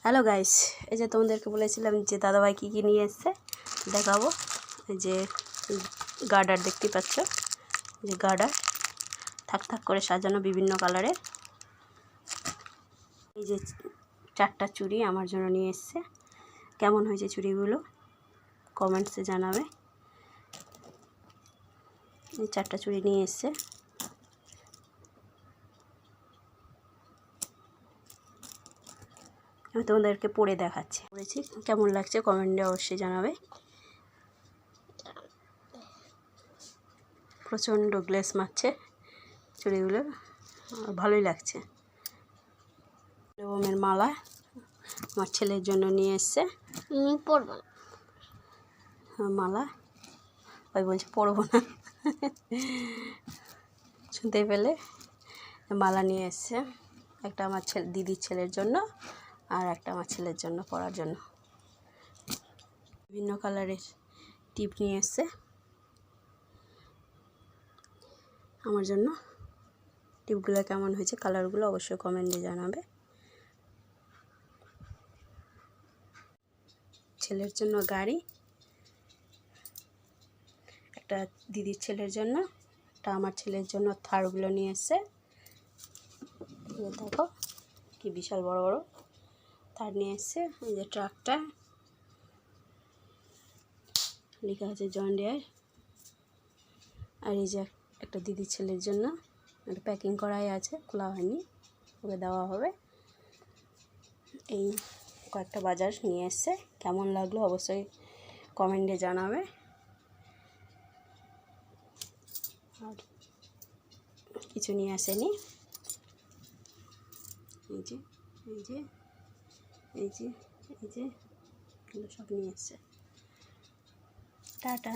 Hello guys, এই যে তোমাদেরকে বলেছিলাম যে দাদাভাই কী কী নিয়ে এসছে দেখাবো। এই যে গার্ডার দেখতে পাচ্ছ, যে গার্ডার থাক থাক করে সাজানো বিভিন্ন কালারের। এই যে 4টা চুড়ি আমার জন্য নিয়ে এসছে। কেমন হয়েছে চুড়িগুলো কমেন্টসে জানাবে। এই 4টা চুড়ি নিয়ে এসছে। আমি তোমাদেরকে পরে দেখাচ্ছি, পরেছি কেমন লাগছে কমেন্টে অবশ্যই জানাবে। প্রচণ্ড গ্লেস মারছে চুড়িগুলো, ভালোই লাগছে। ওমের মালা আমার ছেলের জন্য নিয়ে এসছে। পরব না মালা, ওই বলছে পরবো না, শুনতে পেলে। মালা নিয়ে এসছে, একটা আমার দিদির ছেলের জন্য আর একটা আমার ছেলের জন্য পরার জন্য। বিভিন্ন কালারের টিপ নিয়ে এসছে আমার জন্য। টিপগুলো কেমন হয়েছে, কালারগুলো অবশ্যই কমেন্টে জানাবে। ছেলের জন্য গাড়ি, একটা দিদির ছেলের জন্য, একটা আমার ছেলের জন্য থারগুলো নিয়ে এসছে। দেখো কি বিশাল বড় বড় থার নিয়ে এসছে। এই যে ট্রাকটা লেখা আছে জন ডিয়ার। আর এই যে একটা দিদির ছেলের জন্য একটা প্যাকিং করাই আছে, খোলা হয়নি, ওকে দেওয়া হবে। এই কয়েকটা বাজার নিয়ে এসছে, কেমন লাগলো অবশ্যই কমেন্টে জানাবে। আর কিছু নিয়ে আসেনি। এই যে এই যে এই যে এই যে এগুলো সব নিয়ে এসছে। টাটা।